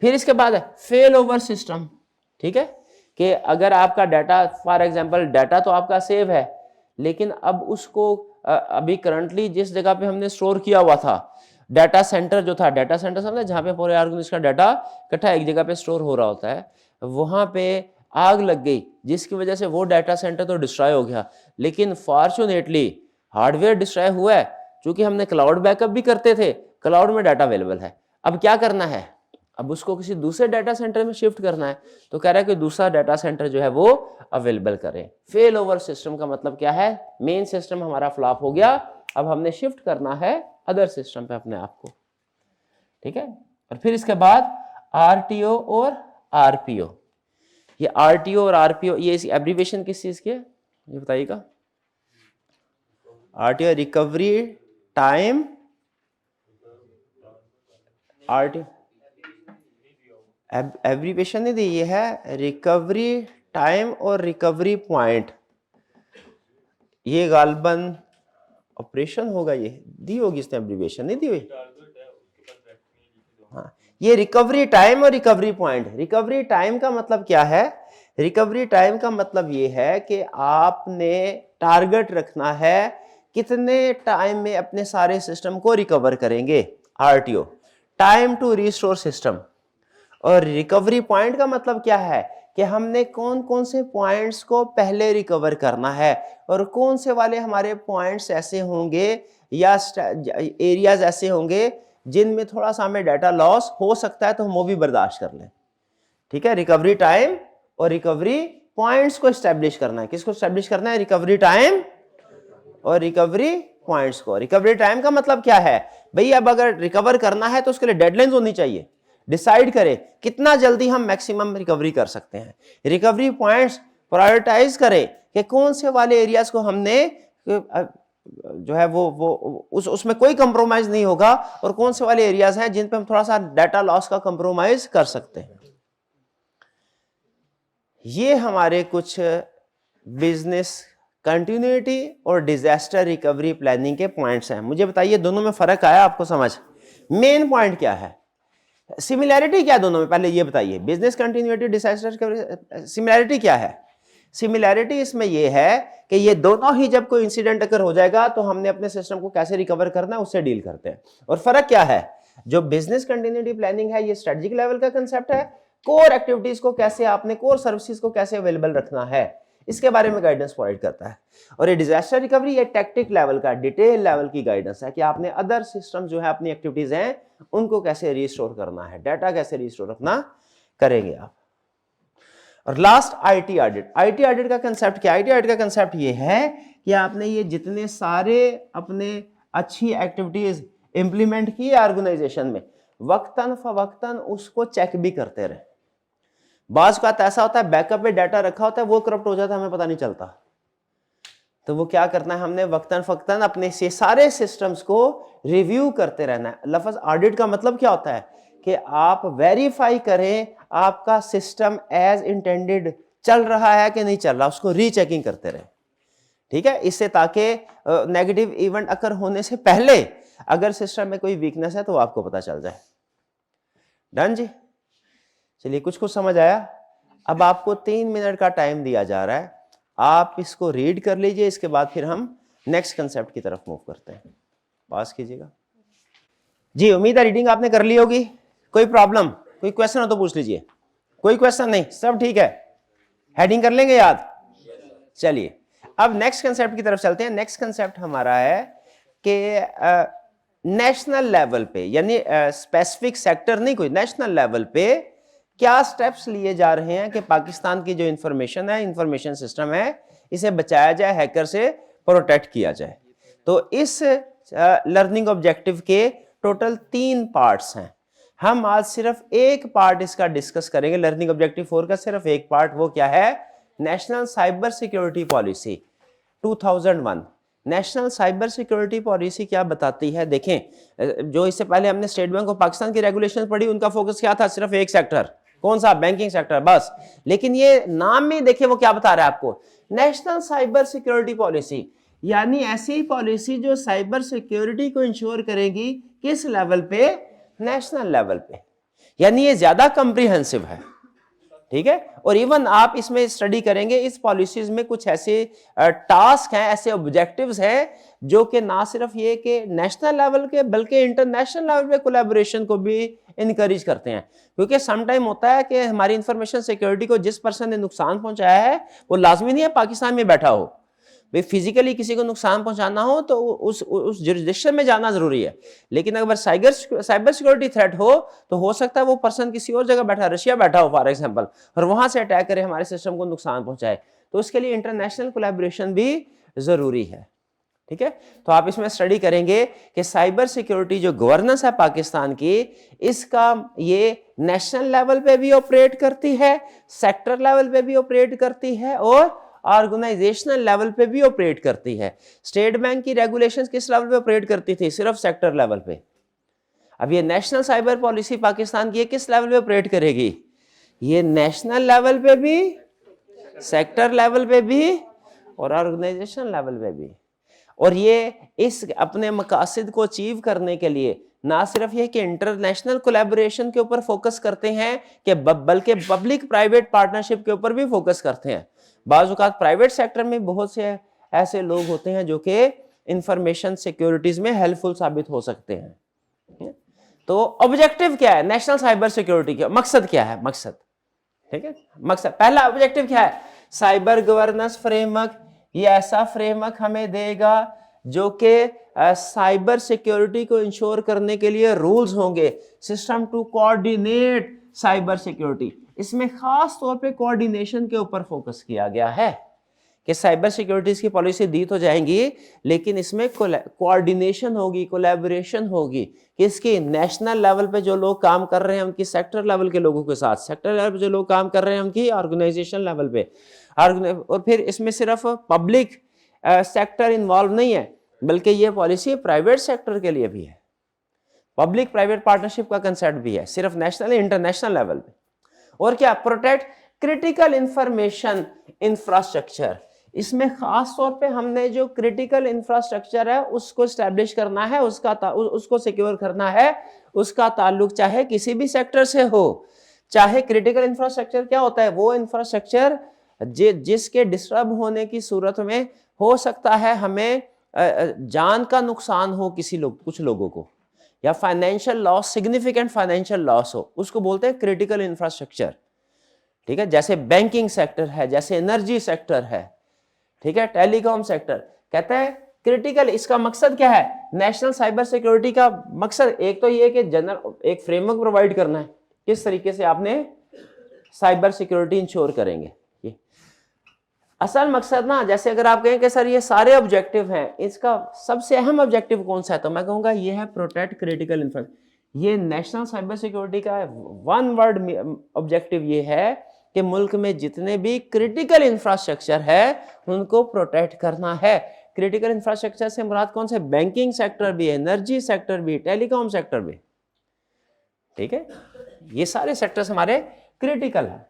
S1: फिर इसके बाद है फेल ओवर सिस्टम, ठीक है, कि अगर आपका डाटा, फॉर एग्जांपल डाटा तो आपका सेव है, लेकिन अब उसको अभी करंटली जिस जगह पे हमने स्टोर किया हुआ था, डाटा सेंटर जो था, डाटा सेंटर समझे जहां पे पूरे ऑर्गेनाइजेशन का डाटा इकट्ठा एक जगह पे स्टोर हो रहा होता है, वहां पे आग लग गई, जिसकी वजह से वो डाटा सेंटर तो डिस्ट्रॉय हो गया, लेकिन फॉर्चुनेटली हार्डवेयर डिस्ट्रॉय हुआ है। चूंकि हमने क्लाउड बैकअप भी करते थे, क्लाउड में डाटा अवेलेबल है। अब क्या करना है, अब उसको किसी दूसरे डाटा सेंटर में शिफ्ट करना है, तो कह रहा है कि दूसरा डाटा सेंटर जो है वो अवेलेबल करें। फेल ओवर सिस्टम का मतलब क्या है, मेन सिस्टम हमारा फ्लॉप हो गया, अब हमने शिफ्ट करना है अदर सिस्टम पे अपने आप को, ठीक है। और फिर इसके बाद आरटीओ और आरपीओ। ये आरटीओ और आरपीओ, ये एब्रीविएशन किस चीज की है, ये बताइएगा। RTO recovery time, RTO abbreviation नहीं दी, ये है रिकवरी टाइम और रिकवरी पॉइंट। ये गालबन ऑपरेशन होगा, ये दी होगी इसने, एब्रीविएशन नहीं दी हुई। हाँ, ये रिकवरी टाइम और रिकवरी पॉइंट। रिकवरी टाइम का मतलब क्या है, रिकवरी टाइम का मतलब ये है कि आपने टारगेट रखना है कितने टाइम में अपने सारे सिस्टम को रिकवर करेंगे, RTO, time to restore system. और रिकवरी पॉइंट का मतलब क्या है कि हमने कौन कौन से पॉइंट्स को पहले रिकवर करना है और कौन से वाले हमारे पॉइंट्स ऐसे होंगे या एरियाज ऐसे होंगे जिनमें थोड़ा सा हमें डाटा लॉस हो सकता है तो हम वो भी बर्दाश्त कर लें। ठीक है, रिकवरी टाइम और रिकवरी पॉइंट्स को एस्टेब्लिश करना है। किसको एस्टेब्लिश करना है? रिकवरी टाइम और रिकवरी पॉइंट्स को। रिकवरी टाइम का मतलब क्या है भाई, अब अगर रिकवर करना है तो उसके लिए डेडलाइंस होनी चाहिए, डिसाइड करें कितना जल्दी हम मैक्सिमम रिकवरी कर सकते हैं। रिकवरी पॉइंट्स प्रायोरिटाइज करें कि कौन से वाले एरियाज को हमने जो है वो उसमें कोई कंप्रोमाइज नहीं होगा और कौन से वाले एरियाज हैं जिन पे हम थोड़ा सा डाटा लॉस का कंप्रोमाइज कर सकते हैं। ये हमारे कुछ बिजनेस कंटिन्यूटी और डिजास्टर रिकवरी प्लानिंग के पॉइंट्स हैं। मुझे बताइए दोनों में फर्क आया आपको समझ? मेन पॉइंट क्या है, सिमिलैरिटी क्या है दोनों में, पहले ये बताइए। Business continuity, disaster recovery, similarity क्या है? सिमिलैरिटी इसमें ये है कि ये दोनों ही जब कोई इंसिडेंट अगर हो जाएगा तो हमने अपने सिस्टम को कैसे रिकवर करना है उससे डील करते हैं। और फर्क क्या है, जो बिजनेस कंटिन्यूटी प्लानिंग है ये स्ट्रेटेजिक लेवल का कंसेप्ट है, कोर एक्टिविटीज को कैसे आपने, कोर सर्विसेज को कैसे अवेलेबल रखना है इसके बारे में गाइडेंस प्रोवाइड करता है। और ये डिजास्टर रिकवरी ये टैक्टिक लेवल का, डिटेल लेवल की गाइडेंस है कि आपने अदर सिस्टम जो है अपनी एक्टिविटीज हैं उनको कैसे रिस्टोर करना है, डाटा कैसे रिस्टोर रखना करेंगे आप। और last IT audit. IT audit का कंसेप्ट क्या है? आईटी ऑडिट का कंसेप्ट ये है कि आपने ये जितने सारे अपने अच्छी एक्टिविटीज इंप्लीमेंट की ऑर्गेनाइजेशन में वक्तन फवक्तन उसको चेक भी करते रहे। बाज का ऐसा होता है बैकअप में डाटा रखा होता है वो करप्ट हो जाता है, हमें पता नहीं चलता, तो वो क्या करना है, हमने वक्तन फक्तन अपने से सारे सिस्टम्स को रिव्यू करते रहना है। लफ्ज ऑडिट का मतलब क्या होता है कि आप वेरीफाई करें आपका सिस्टम एज इंटेंडेड चल रहा है कि नहीं चल रहा, उसको रीचेकिंग करते रहे। ठीक है, इससे ताकि नेगेटिव इवेंट अकर होने से पहले अगर सिस्टम में कोई वीकनेस है तो आपको पता चल जाए। डन जी, चलिए कुछ कुछ समझ आया। अब आपको 3 मिनट का टाइम दिया जा रहा है, आप इसको रीड कर लीजिए, इसके बाद फिर हम नेक्स्ट कंसेप्ट की तरफ मूव करते हैं। पास कीजिएगा जी। उम्मीद है रीडिंग आपने कर ली होगी। कोई प्रॉब्लम, कोई क्वेश्चन हो तो पूछ लीजिए। कोई क्वेश्चन नहीं, सब ठीक है, हेडिंग कर लेंगे याद। चलिए अब नेक्स्ट कंसेप्ट की तरफ चलते हैं। नेक्स्ट कंसेप्ट हमारा है कि नेशनल लेवल पे, यानी स्पेसिफिक सेक्टर नहीं, कोई नेशनल लेवल पे क्या स्टेप्स लिए जा रहे हैं कि पाकिस्तान की जो इंफॉर्मेशन है, इंफॉर्मेशन सिस्टम है, इसे बचाया जाए, हैकर से प्रोटेक्ट किया जाए। तो इस लर्निंग ऑब्जेक्टिव के टोटल 3 पार्ट्स हैं। हम आज सिर्फ एक पार्ट इसका डिस्कस करेंगे, लर्निंग ऑब्जेक्टिव 4 का सिर्फ एक पार्ट। वो क्या है? National cyber security policy 2001। National cyber security policy क्या बताती है? देखें, जो इससे पहले हमने स्टेट बैंक ऑफ पाकिस्तान की रेगुलेशन पढ़ी, उनका फोकस क्या था? सिर्फ एक सेक्टर, कौन सा? बैंकिंग सेक्टर, बस। लेकिन ये नाम में देखिए वो क्या बता रहा है आपको, नेशनल साइबर सिक्योरिटी पॉलिसी, यानी ऐसी पॉलिसी जो साइबर सिक्योरिटी को इंश्योर करेगी। किस लेवल पे? नेशनल लेवल पे, यानी ये ज्यादा कॉम्प्रिहेंसिव है। ठीक है, और इवन आप इसमें स्टडी करेंगे, इस पॉलिसीज में कुछ ऐसे टास्क हैं, ऐसे ऑब्जेक्टिव्स हैं जो कि ना सिर्फ ये कि नेशनल लेवल के बल्कि इंटरनेशनल लेवल पे कोलैबोरेशन को भी इनकरेज करते हैं। क्योंकि सम टाइम होता है कि हमारी इंफॉर्मेशन सिक्योरिटी को जिस पर्सन ने नुकसान पहुंचाया है वो लाजमी नहीं है पाकिस्तान में बैठा हो। भाई फिजिकली किसी को नुकसान पहुंचाना हो तो उस जुरिसडिक्शन में जाना जरूरी है, लेकिन अगर साइबर सिक्योरिटी थ्रेट हो तो हो सकता है वो पर्सन किसी और जगह बैठा, रशिया बैठा हो फॉर एग्जांपल, और वहां से अटैक करे, हमारे सिस्टम को नुकसान पहुंचाए, तो उसके लिए इंटरनेशनल कोलैबोरेशन भी जरूरी है। ठीक है, तो आप इसमें स्टडी करेंगे कि साइबर सिक्योरिटी जो गवर्नेंस है पाकिस्तान की, इसका ये नेशनल लेवल पे भी ऑपरेट करती है, सेक्टर लेवल पे भी ऑपरेट करती है और ऑर्गेनाइजेशनल लेवल पे भी ऑपरेट करती है। स्टेट बैंक की रेगुलेशंस किस लेवल पे ऑपरेट करती थी? सिर्फ सेक्टर लेवल पे। अब ये नेशनल साइबर पॉलिसी पाकिस्तान की किस लेवल पे ऑपरेट करेगी? ये नेशनल लेवल पे भी, सेक्टर लेवल पे भी और ऑर्गेनाइजेशन लेवल पे भी। और ये इस अपने मकासद को अचीव करने के लिए ना सिर्फ ये कि इंटरनेशनल कोलैबोरेशन के ऊपर फोकस करते हैं कि बल्कि पब्लिक प्राइवेट पार्टनरशिप के ऊपर भी फोकस करते हैं। बाज़ औक़ात प्राइवेट सेक्टर में बहुत से ऐसे लोग होते हैं जो कि इंफॉर्मेशन सिक्योरिटीज में हेल्पफुल साबित हो सकते हैं। तो ऑब्जेक्टिव क्या है नेशनल साइबर सिक्योरिटी का, मकसद क्या है, मकसद, ठीक है, मकसद पहला ऑब्जेक्टिव क्या है, साइबर गवर्नेंस फ्रेमवर्क, ये ऐसा फ्रेमवर्क हमें देगा जो कि साइबर सिक्योरिटी को इंश्योर करने के लिए रूल्स होंगे, system to coordinate cyber security. इसमें खास तौर पे कोऑर्डिनेशन के ऊपर फोकस किया गया है कि साइबर सिक्योरिटीज की पॉलिसी दी तो जाएंगी लेकिन इसमें कोऑर्डिनेशन होगी, कोलैबोरेशन होगी, किसकी, नेशनल लेवल पे जो लोग काम कर रहे हैं उनकी सेक्टर लेवल के लोगों के साथ, सेक्टर लेवल पे जो लोग काम कर रहे हैं उनकी ऑर्गेनाइजेशन लेवल पे, और फिर इसमें सिर्फ पब्लिक सेक्टर इन्वॉल्व नहीं है बल्कि ये पॉलिसी प्राइवेट सेक्टर के लिए भी है, पब्लिक प्राइवेट पार्टनरशिप का कंसेप्ट भी है, सिर्फ नेशनल इंटरनेशनल लेवल पे। और क्या, प्रोटेक्ट क्रिटिकल इंफॉर्मेशन इंफ्रास्ट्रक्चर, इसमें खास तौर पे हमने जो क्रिटिकल इंफ्रास्ट्रक्चर है उसको स्टैब्लिश करना है, उसको सिक्योर करना है, उसका ताल्लुक चाहे किसी भी सेक्टर से हो, चाहे क्रिटिकल इंफ्रास्ट्रक्चर क्या होता है, वो इंफ्रास्ट्रक्चर जिसके डिस्टर्ब होने की सूरत में हो सकता है हमें जान का नुकसान हो कुछ लोगों को, या financial loss, significant financial loss हो, उसको बोलते हैं क्रिटिकल इंफ्रास्ट्रक्चर, ठीक है, जैसे बैंकिंग सेक्टर है, जैसे एनर्जी सेक्टर है, ठीक है, टेलीकॉम सेक्टर, कहते हैं क्रिटिकल। इसका मकसद क्या है, नेशनल साइबर सिक्योरिटी का मकसद एक तो ये कि जनरल एक फ्रेमवर्क प्रोवाइड करना है, किस तरीके से आपने साइबर सिक्योरिटी इंश्योर करेंगे, ये असल मकसद ना। जैसे अगर आप कहें कि सर ये सारे ऑब्जेक्टिव हैं, इसका सबसे अहम ऑब्जेक्टिव कौन सा है, तो मैं कहूंगा ये है प्रोटेक्ट क्रिटिकल इंफ्रास्ट्रक्चर। ये नेशनल साइबर सिक्योरिटी का वन वर्ड ऑब्जेक्टिव ये है कि मुल्क में जितने भी क्रिटिकल इंफ्रास्ट्रक्चर है उनको प्रोटेक्ट करना है। क्रिटिकल इंफ्रास्ट्रक्चर से मुराद कौन से, बैंकिंग सेक्टर भी, एनर्जी सेक्टर भी, टेलीकॉम सेक्टर भी, ठीक है, ये सारे सेक्टर्स हमारे क्रिटिकल है।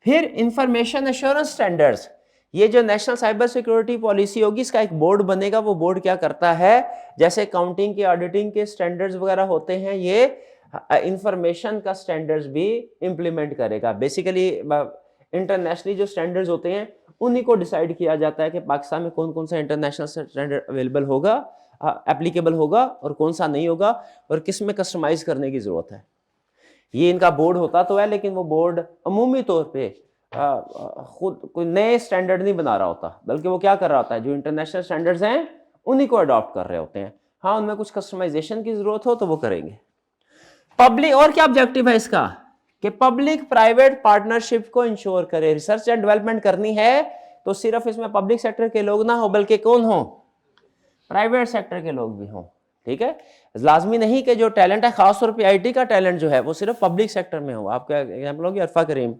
S1: फिर इंफॉर्मेशन एश्योरेंस स्टैंडर्ड्स, ये जो नेशनल साइबर सिक्योरिटी पॉलिसी होगी इसका एक बोर्ड बनेगा, वो बोर्ड क्या करता है, जैसे काउंटिंग के ऑडिटिंग के स्टैंडर्ड्स वगैरह होते हैं, ये इंफॉर्मेशन का स्टैंडर्ड्स भी इंप्लीमेंट करेगा। बेसिकली इंटरनेशनली जो स्टैंडर्ड्स होते हैं उन्हीं को डिसाइड किया जाता है कि पाकिस्तान में कौन कौन सा इंटरनेशनल स्टैंडर्ड अवेलेबल होगा, एप्लीकेबल होगा और कौन सा नहीं होगा, और किस में कस्टमाइज करने की जरूरत है। ये इनका बोर्ड होता तो है लेकिन वो बोर्ड अमूमी तौर पे खुद कोई नए स्टैंडर्ड नहीं बना रहा होता, बल्कि वो क्या कर रहा होता है, जो इंटरनेशनल स्टैंडर्ड्स हैं उन्हीं को अडॉप्ट कर रहे होते हैं। हाँ, उनमें कुछ कस्टमाइजेशन की जरूरत हो तो वो करेंगे। पब्लिक, और क्या ऑब्जेक्टिव है इसका, कि पब्लिक प्राइवेट पार्टनरशिप को इंश्योर करे। रिसर्च एंड डेवलपमेंट करनी है तो सिर्फ इसमें पब्लिक सेक्टर के लोग ना हो बल्कि कौन हो, प्राइवेट सेक्टर के लोग भी हों, ठीक है। लाजमी नहीं कि जो टैलेंट है, खासतौर पे आईटी का टैलेंट जो है वो सिर्फ पब्लिक सेक्टर में हो। आपका एग्जाम्पल होगी अरफा करीम,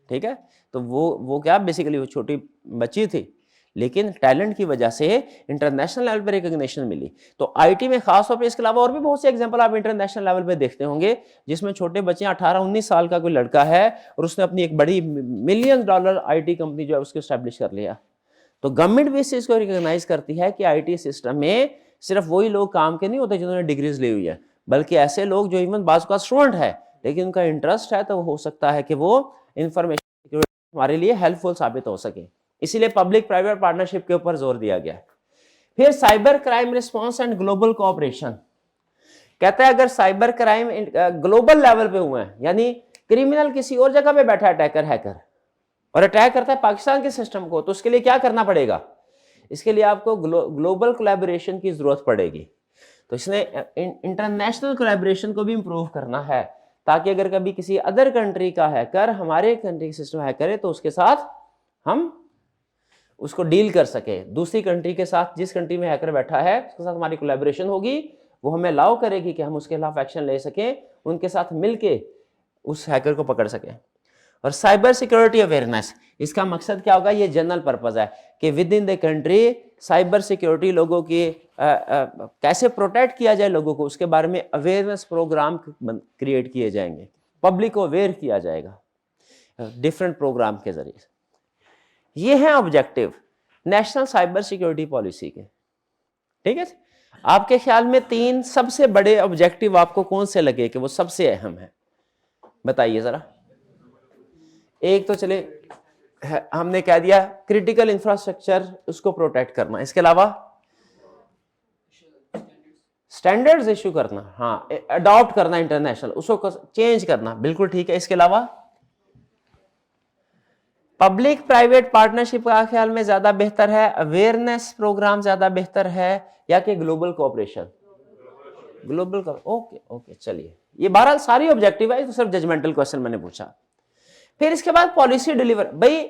S1: ठीक है, तो वो क्या बेसिकली वो छोटी बच्ची थी लेकिन टैलेंट की वजह से इंटरनेशनल लेवल पर रिकॉग्निशन मिली। तो आईटी में खासतौर पे इसके अलावा और भी बहुत से एग्जांपल आप इंटरनेशनल लेवल पे देखते होंगे जिसमें छोटे बच्चे 18-19 साल का कोई लड़का है और उसने अपनी एक बड़ी $1 मिलियन आईटी कंपनी जो है उसको स्टैब्लिश कर लिया। तो गवर्नमेंट भी इस चीज को रिकॉग्नाइज करती है कि आईटी सिस्टम में सिर्फ वही लोग काम के नहीं होते जिन्होंने डिग्रीज ली हुई है, बल्कि ऐसे लोग जो इवन बाज़ का स्टूडेंट है लेकिन उनका इंटरेस्ट है तो हो सकता है कि वो इंफॉर्मेशन सिक्योरिटी हमारे लिए हेल्पफुल साबित हो सके। इसीलिए पब्लिक प्राइवेट पार्टनरशिप के ऊपर जोर दिया गया। फिर cyber crime response and global cooperation, कहता है अगर साइबर क्राइम ग्लोबल लेवल पे हुए हैं, यानी क्रिमिनल किसी और जगह पे बैठा अटैकर हैकर और अटैक करता है पाकिस्तान के सिस्टम को, तो उसके लिए क्या करना पड़ेगा, इसके लिए आपको ग्लोबल कोलैबोरेशन की जरूरत पड़ेगी। तो इसने इंटरनेशनल कोलैबोरेशन को भी इंप्रूव करना है ताकि अगर कभी किसी अदर कंट्री का हैकर हमारे कंट्री का सिस्टम हैक करे तो उसके साथ हम उसको डील कर सके। दूसरी कंट्री के साथ, जिस कंट्री में हैकर बैठा है उसके साथ हमारी कोलैबोरेशन होगी, वो हमें अलाउ करेगी कि हम उसके खिलाफ एक्शन ले सकें, उनके साथ मिलके उस हैकर को पकड़ सकें। और साइबर सिक्योरिटी अवेयरनेस, इसका मकसद क्या होगा, ये जनरल पर्पस है कि with in the country cyber security लोगों की कैसे प्रोटेक्ट किया जाए लोगों को, उसके बारे में अवेयरनेस प्रोग्राम क्रिएट किए जाएंगे, पब्लिक को अवेयर किया जाएगा डिफरेंट प्रोग्राम के जरिए। ये हैं objective national cyber security policy के, ठीक है। आपके ख्याल में 3 सबसे बड़े ऑब्जेक्टिव आपको कौन से लगे कि वो सबसे अहम है, बताइए जरा। एक तो चले हमने कह दिया क्रिटिकल इंफ्रास्ट्रक्चर उसको प्रोटेक्ट करना, इसके अलावा स्टैंडर्ड्स इशू करना, हाँ, अडॉप्ट करना इंटरनेशनल, उसको चेंज करना, बिल्कुल ठीक है। इसके अलावा पब्लिक प्राइवेट पार्टनरशिप का ख्याल में ज्यादा बेहतर है, अवेयरनेस प्रोग्राम ज्यादा बेहतर है, या कि ग्लोबल कोऑपरेशन? ग्लोबल का, ओके ओके, चलिए, ये 12 सारी ऑब्जेक्टिव है, तो सिर्फ जजमेंटल क्वेश्चन मैंने पूछा। फिर इसके बाद पॉलिसी डिलीवर, भाई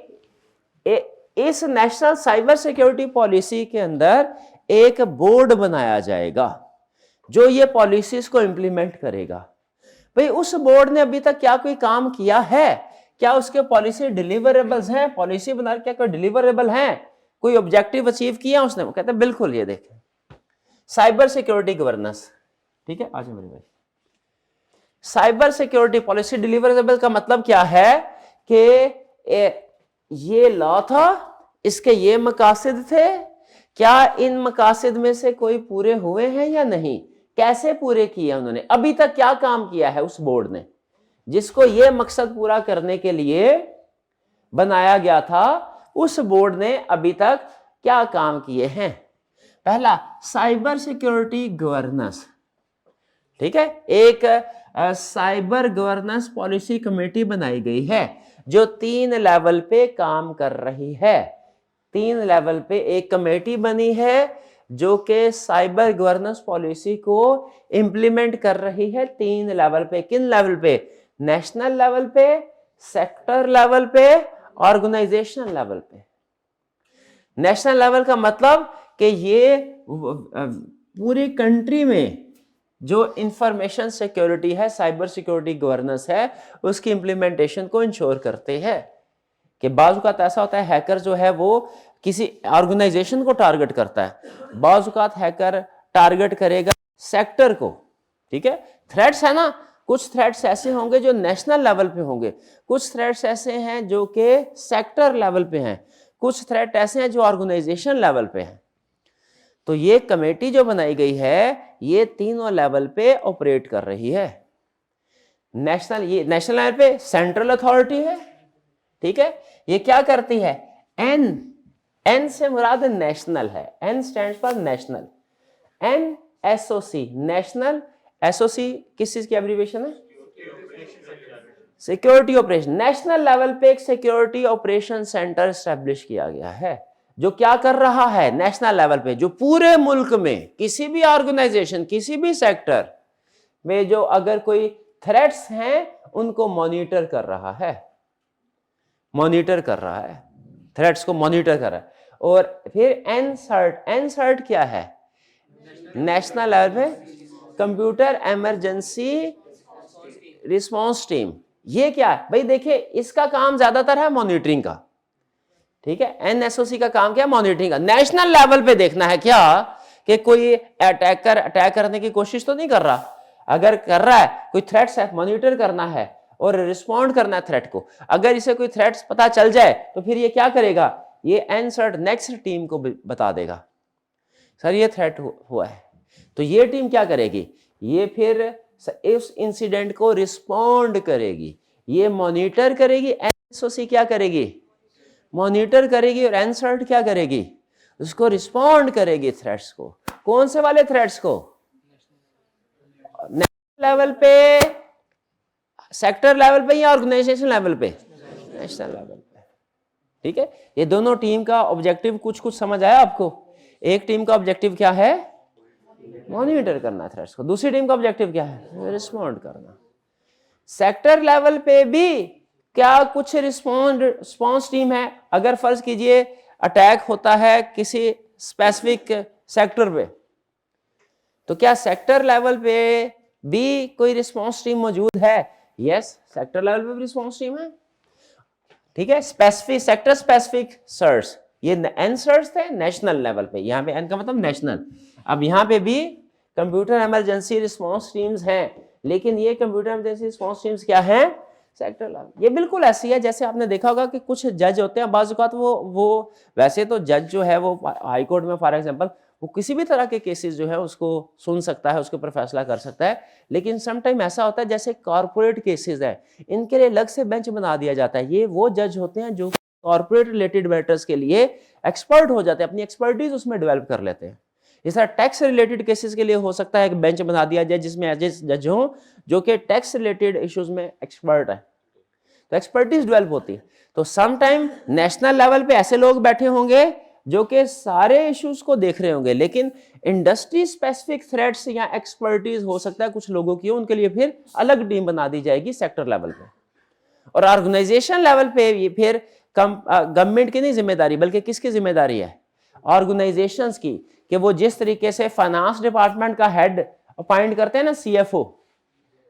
S1: इस नेशनल साइबर सिक्योरिटी पॉलिसी के अंदर एक बोर्ड बनाया जाएगा जो ये पॉलिसीज को इंप्लीमेंट करेगा। भाई उस बोर्ड ने अभी तक क्या कोई काम किया है? क्या उसके पॉलिसी डिलीवरेबल्स हैं? पॉलिसी बना क्या कोई डिलीवरेबल हैं? कोई ऑब्जेक्टिव अचीव किया उसने? वो कहते हैं बिल्कुल, ये देखें साइबर सिक्योरिटी गवर्नेंस, ठीक है। आज मेरे भाई, साइबर सिक्योरिटी पॉलिसी डिलीवरेबल का मतलब क्या है कि ये लॉ था, इसके ये मकासद थे, क्या इन मकासद में से कोई पूरे हुए हैं या नहीं, कैसे पूरे किए उन्होंने, अभी तक क्या काम किया है उस बोर्ड ने जिसको ये मकसद पूरा करने के लिए बनाया गया था, उस बोर्ड ने अभी तक क्या काम किए हैं। पहला, साइबर सिक्योरिटी गवर्नेंस, ठीक है। एक साइबर गवर्नेंस पॉलिसी कमेटी बनाई गई है जो 3 लेवल पे काम कर रही है। 3 लेवल पे एक कमेटी बनी है जो कि साइबर गवर्नेंस पॉलिसी को इंप्लीमेंट कर रही है 3 लेवल पे। किन लेवल पे? नेशनल लेवल पे, सेक्टर लेवल पे, ऑर्गेनाइजेशनल लेवल पे। नेशनल लेवल का मतलब कि ये पूरी कंट्री में जो इंफॉर्मेशन सिक्योरिटी है, साइबर सिक्योरिटी गवर्नेंस है, उसकी इंप्लीमेंटेशन को इंश्योर करते हैं। कि बाज़ औक़ात ऐसा होता है हैकर जो है वो किसी ऑर्गेनाइजेशन को टारगेट करता है, बाज़ औक़ात हैकर टारगेट करेगा सेक्टर को, ठीक है। थ्रेट्स है ना, कुछ थ्रेट्स ऐसे होंगे जो नेशनल लेवल पे होंगे, कुछ थ्रेट्स ऐसे हैं जो कि सेक्टर लेवल पे हैं, कुछ थ्रेट ऐसे हैं जो ऑर्गेनाइजेशन लेवल पे हैं। तो ये कमेटी जो बनाई गई है ये तीनों लेवल पे ऑपरेट कर रही है। ये नेशनल लेवल पे सेंट्रल अथॉरिटी है, ठीक है। ये क्या करती है? एन से मुराद नेशनल है, N stands for national. NSOC, national, SOC किस चीज की एब्रीविएशन है? Security operation. नेशनल लेवल पे एक सिक्योरिटी ऑपरेशन सेंटर एस्टेब्लिश किया गया है जो क्या कर रहा है नेशनल लेवल पे, जो पूरे मुल्क में किसी भी ऑर्गेनाइजेशन, किसी भी सेक्टर में जो अगर कोई थ्रेट्स हैं उनको मॉनिटर कर रहा है, थ्रेट्स को मॉनिटर कर रहा है। और फिर एनसर्ट क्या है? नेशनल लेवल पे कंप्यूटर इमरजेंसी रिस्पांस टीम। ये क्या है भाई? देखिए इसका काम ज्यादातर है मॉनिटरिंग का, ठीक है। NSOC का काम क्या? मॉनिटरिंग का। नेशनल लेवल पे देखना है क्या कि कोई अटैक करने की कोशिश तो नहीं कर रहा, अगर कर रहा है कोई थ्रेट्स है, मॉनिटर करना है और रिस्पॉन्ड करना है थ्रेट को। अगर इसे कोई थ्रेट्स पता चल जाए तो फिर ये क्या करेगा? ये एनसर्ट नेक्स्ट टीम को बता देगा सर ये थ्रेट हुआ है, तो ये टीम क्या करेगी? ये फिर इस इंसिडेंट को रिस्पॉन्ड करेगी, ये मॉनिटर करेगी। NSOC क्या करेगी? मॉनिटर करेगी। और एनसर्ट क्या करेगी? उसको रिस्पॉन्ड करेगी थ्रेट्स को। कौन से वाले थ्रेट्स को? नेशनल लेवल पे, सेक्टर लेवल पे या ऑर्गेनाइजेशन लेवल पे? नेशनल लेवल पे, ठीक है। ये दोनों टीम का ऑब्जेक्टिव कुछ समझ आया आपको? एक टीम का ऑब्जेक्टिव क्या है? मॉनिटर करना थ्रेट्स को। दूसरी टीम का ऑब्जेक्टिव क्या है? रिस्पॉन्ड करना। सेक्टर लेवल पे भी क्या कुछ रिस्पॉन्स टीम है? अगर फर्ज कीजिए अटैक होता है किसी स्पेसिफिक सेक्टर पे, तो क्या सेक्टर लेवल पे भी कोई रिस्पॉन्स टीम मौजूद है? यस, सेक्टर लेवल पे भी रिस्पॉन्स टीम है, ठीक है। स्पेसिफिक सेक्टर स्पेसिफिक सर्च, ये एन सर्च थे नेशनल लेवल पे, यहाँ पे एन का मतलब नेशनल। अब यहाँ पे भी कंप्यूटर इमरजेंसी रिस्पॉन्स टीम्स हैं, लेकिन ये कंप्यूटर इमरजेंसी रिस्पॉन्स टीम्स क्या हैं? Sector level. ये बिल्कुल ऐसी है जैसे आपने देखा होगा कि कुछ जज होते हैं, बाज़ औक़ात वो वैसे तो जज जो है वो हाई कोर्ट में फॉर एग्जांपल वो किसी भी तरह के केसेस जो है उसको सुन सकता है, उसके ऊपर फैसला कर सकता है। लेकिन समटाइम ऐसा होता है जैसे कॉर्पोरेट केसेस है, इनके लिए अलग से बेंच बना दिया जाता है। ये वो जज होते हैं जो कॉर्पोरेट रिलेटेड मैटर्स के लिए एक्सपर्ट हो जाते हैं, अपनी एक्सपर्टीज उसमें डेवलप कर लेते हैं।
S2: इस तरह टैक्स रिलेटेड केसेस के लिए हो सकता है एक बेंच बना दिया जाए जिसमें ऐसे जज हो जो कि टैक्स रिलेटेड इश्यूज में एक्सपर्ट है, तो एक्सपर्टीज डेवलप होती है। तो सम टाइम नेशनल लेवल पे ऐसे लोग बैठे होंगे जो कि सारे इश्यूज को देख रहे होंगे, लेकिन इंडस्ट्री स्पेसिफिक थ्रेड्स या एक्सपर्टीज हो सकता है कुछ लोगों की, उनके लिए फिर अलग टीम बना दी जाएगी सेक्टर लेवल पे। और ऑर्गेनाइजेशन लेवल पे फिर गवर्नमेंट की नहीं जिम्मेदारी बल्कि किसकी जिम्मेदारी है, ऑर्गेनाइजेशंस की, कि वो जिस तरीके से फाइनेंस डिपार्टमेंट का हेड अपॉइंट करते हैं ना सीएफओ,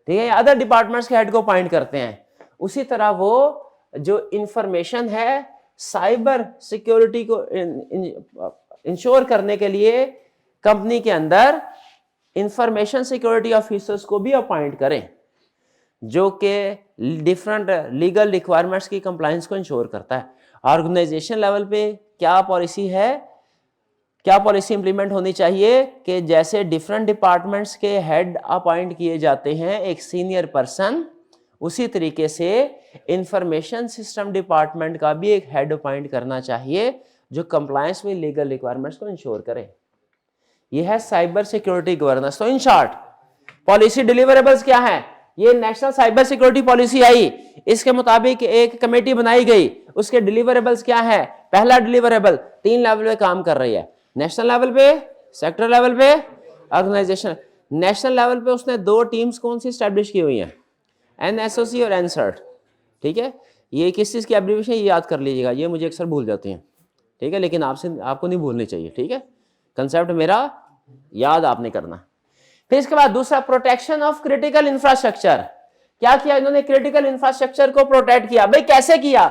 S2: ठीक है, अदर डिपार्टमेंट्स के हेड को अपॉइंट करते हैं, उसी तरह वो जो इंफॉर्मेशन है साइबर सिक्योरिटी को इंश्योर करने के लिए कंपनी के अंदर इंफॉर्मेशन सिक्योरिटी ऑफिसर्स को भी अपॉइंट करें जो कि डिफरेंट लीगल रिक्वायरमेंट्स की कंप्लायंस को इंश्योर करता है। ऑर्गेनाइजेशन लेवल पे क्या पॉलिसी है, क्या पॉलिसी इंप्लीमेंट होनी चाहिए कि जैसे डिफरेंट डिपार्टमेंट्स के हेड अपॉइंट किए जाते हैं एक सीनियर पर्सन, उसी तरीके से इंफॉर्मेशन सिस्टम डिपार्टमेंट का भी एक हेड अपॉइंट करना चाहिए जो कंप्लायंस में लीगल रिक्वायरमेंट्स को इंश्योर करे। यह है साइबर सिक्योरिटी गवर्नेंस। तो इन शॉर्ट पॉलिसी डिलीवरेबल्स क्या है, ये नेशनल साइबर सिक्योरिटी पॉलिसी आई, इसके मुताबिक एक कमेटी बनाई गई, उसके डिलीवरेबल्स क्या है। पहला डिलीवरेबल 3 लेवल पे काम कर रही है, नेशनल लेवल पे, सेक्टर लेवल पे, ऑर्गेनाइजेशन। नेशनल लेवल पे उसने 2 टीम्स कौन सी स्टैब्लिश की हुई हैं, NSOC और NCERT, ठीक है। ये किस चीज़ की एब्रीविएशन ये याद कर लीजिएगा, ये मुझे अक्सर भूल जाती हैं, ठीक है, लेकिन आपको नहीं भूलनी चाहिए, ठीक है। कंसेप्ट मेरा याद आपने करना। फिर इसके बाद दूसरा प्रोटेक्शन ऑफ क्रिटिकल इंफ्रास्ट्रक्चर। क्या किया इन्होंने, क्रिटिकल इंफ्रास्ट्रक्चर को प्रोटेक्ट किया। भाई कैसे किया,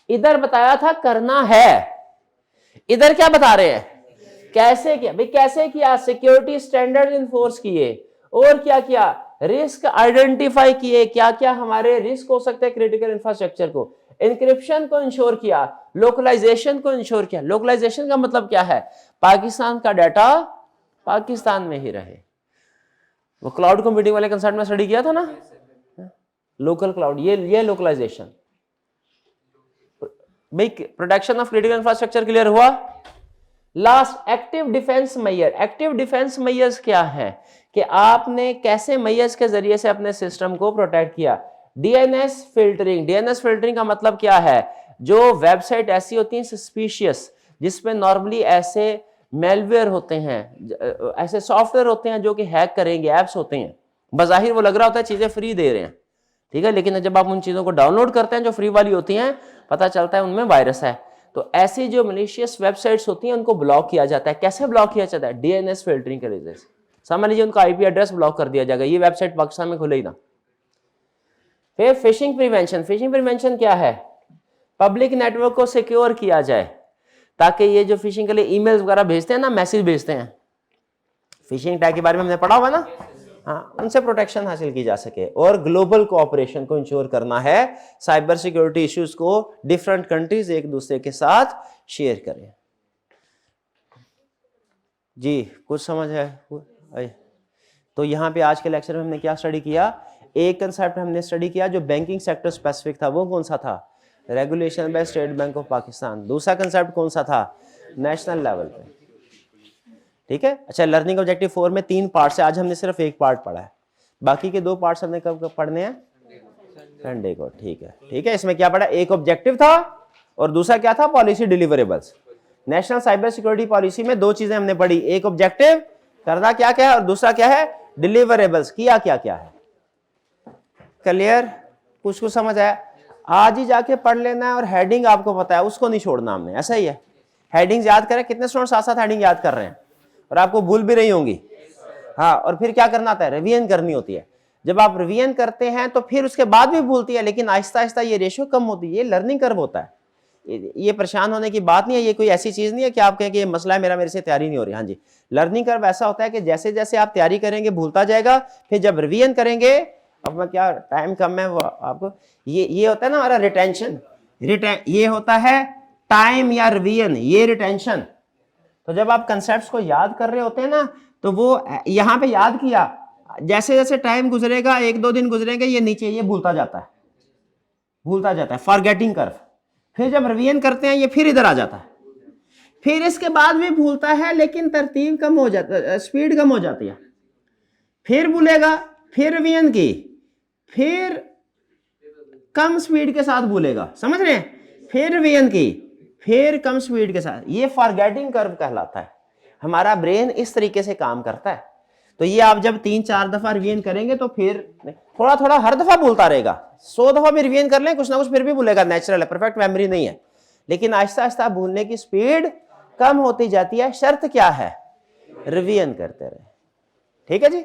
S2: इधर बताया था करना है, इधर क्या बता रहे हैं कैसे किया। भाई कैसे किया, सिक्योरिटी स्टैंडर्ड इन्फोर्स किए, और क्या किया, रिस्क आइडेंटिफाई किए, क्या क्या हमारे रिस्क हो सकते हैं क्रिटिकल इंफ्रास्ट्रक्चर को, इंक्रिप्शन को इंश्योर किया, लोकलाइजेशन को इंश्योर किया। लोकलाइजेशन का मतलब क्या है, पाकिस्तान का डाटा पाकिस्तान में ही रहे। वो क्लाउड कंप्यूटिंग वाले कंसेप्ट में स्टडी किया था ना, लोकल क्लाउड, ये लोकलाइजेशन। भाई protection of critical infrastructure clear हुआ। Last active defence measure. Active defence measures क्या है कि आपने कैसे मेजर्स के जरिए से अपने सिस्टम को प्रोटेक्ट किया। DNS filtering. डीएनएस फिल्टरिंग का मतलब क्या है, जो वेबसाइट ऐसी होती है सस्पिशियस, जिसमें नॉर्मली ऐसे मेलवेयर होते हैं, ऐसे सॉफ्टवेयर होते हैं जो कि हैक करेंगे, एप्स होते हैं, बज़ाहिर वो लग रहा होता है चीजें फ्री दे रहे हैं, ठीक है, लेकिन जब आप उन चीजों को डाउनलोड करते हैं जो फ्री वाली होती हैं, पता चलता है उनमें वायरस है। तो ऐसी जो मलिशियस वेबसाइट्स होती हैं उनको ब्लॉक किया जाता है। कैसे ब्लॉक किया जाता है, डीएनएस फिल्टरिंग के वजह से। समझ लीजिए उनका आईपी एड्रेस ब्लॉक कर दिया जाएगा, ये वेबसाइट पाकिस्तान में खुले ही ना। फिर फिशिंग प्रिवेंशन। फिशिंग प्रिवेंशन क्या है, पब्लिक नेटवर्क को सिक्योर किया जाए ताकि ये जो फिशिंग के लिए ईमेल्स वगैरह भेजते हैं ना, मैसेज भेजते हैं, फिशिंग टैग के बारे में हमने पढ़ा हुआ ना, हाँ, उनसे प्रोटेक्शन हासिल की जा सके। और ग्लोबल कोऑपरेशन को इंश्योर करना है, साइबर सिक्योरिटी इश्यूज को डिफरेंट कंट्रीज एक दूसरे के साथ शेयर करें। जी कुछ समझ है। तो यहाँ पे आज के लेक्चर में हमने क्या स्टडी किया, एक कंसेप्ट हमने स्टडी किया जो बैंकिंग सेक्टर स्पेसिफिक था, वो कौन सा था, regulation by state bank of Pakistan. दूसरा कंसेप्ट कौन सा था, नेशनल लेवल पे, ठीक है। अच्छा, लर्निंग ऑब्जेक्टिव 4 में 3 पार्ट्स है, आज हमने सिर्फ एक पार्ट पढ़ा है, बाकी के 2 पार्ट्स हमने कब पढ़ने हैं, संडे को, ठीक है, ठीक है। इसमें क्या पढ़ा, एक ऑब्जेक्टिव था और दूसरा क्या था, policy deliverables. National cyber security policy में 2 चीजें हमने पढ़ी, एक ऑब्जेक्टिव करना क्या क्या है और दूसरा क्या है, डिलीवरेबल्स किया क्या क्या है। क्लियर, कुछ कुछ समझ आया। आज ही जाके पढ़ लेना है और हेडिंग आपको पता है उसको नहीं छोड़ना हमने, ऐसा ही है। हेडिंग्स याद करें, कितने स्टूडेंट साथ साथ हेडिंग याद कर रहे हैं और आपको भूल भी रही होंगी, हाँ। और फिर क्या करना आता है, रिवीजन करनी होती है। जब आप रिवीजन करते हैं तो फिर उसके बाद भी भूलती है, लेकिन आहिस्ता आहिस्ता ये रेशियो कम होती है, ये लर्निंग कर्व होता है। ये परेशान होने की बात नहीं है, ये कोई ऐसी चीज नहीं है कि आप कहें कि ये मसला है मेरे से तैयारी नहीं हो रही। हाँ जी, लर्निंग कर्व ऐसा होता है कि जैसे जैसे आप तैयारी करेंगे भूलता जाएगा, फिर जब रिवीजन करेंगे, अब मैं क्या टाइम कम है वो आपको, ये होता है ना हमारा रिटेंशन, ये होता है टाइम या रिवीजन, ये रिटेंशन। तो जब आप कंसेप्ट्स को याद कर रहे होते हैं ना, तो वो यहाँ पे याद किया, जैसे जैसे टाइम गुजरेगा, 1-2 दिन गुजरेंगे, ये नीचे ये भूलता जाता है, फॉरगेटिंग कर्व। फिर जब रिवीजन करते हैं ये फिर इधर आ जाता है,
S1: फिर इसके बाद भी भूलता है लेकिन तरतीब कम हो जाता, स्पीड कम हो जाती है, फिर भूलेगा, फिर रिवीजन की, फिर कम स्पीड के साथ भूलेगा, समझ रहे हैं, फिर रिवीजन की, फिर कम स्पीड के साथ। ये फॉरगेटिंग कर्व कहलाता है। हमारा ब्रेन इस तरीके से काम करता है। तो ये आप जब 3-4 दफा रिवीजन करेंगे तो फिर थोड़ा थोड़ा हर दफा भूलता रहेगा। 100 दफा भी रिवीजन कर लें कुछ ना कुछ फिर भी भूलेगा, नेचुरल है, परफेक्ट मेमोरी नहीं है, लेकिन आहिस्ता आहिस्ता भूलने की स्पीड कम होती जाती है। शर्त क्या है? रिवीजन करते रहे। ठीक है जी।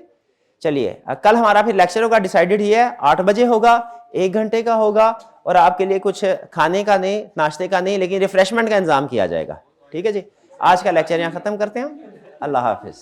S1: चलिए कल हमारा फिर लेक्चर होगा, डिसाइडेड ही है, 8 बजे होगा, 1 घंटे का होगा, और आपके लिए कुछ खाने का नहीं, नाश्ते का नहीं, लेकिन रिफ्रेशमेंट का इंतजाम किया जाएगा। ठीक है जी। आज का लेक्चर यहाँ खत्म करते हैं। अल्लाह हाफिज।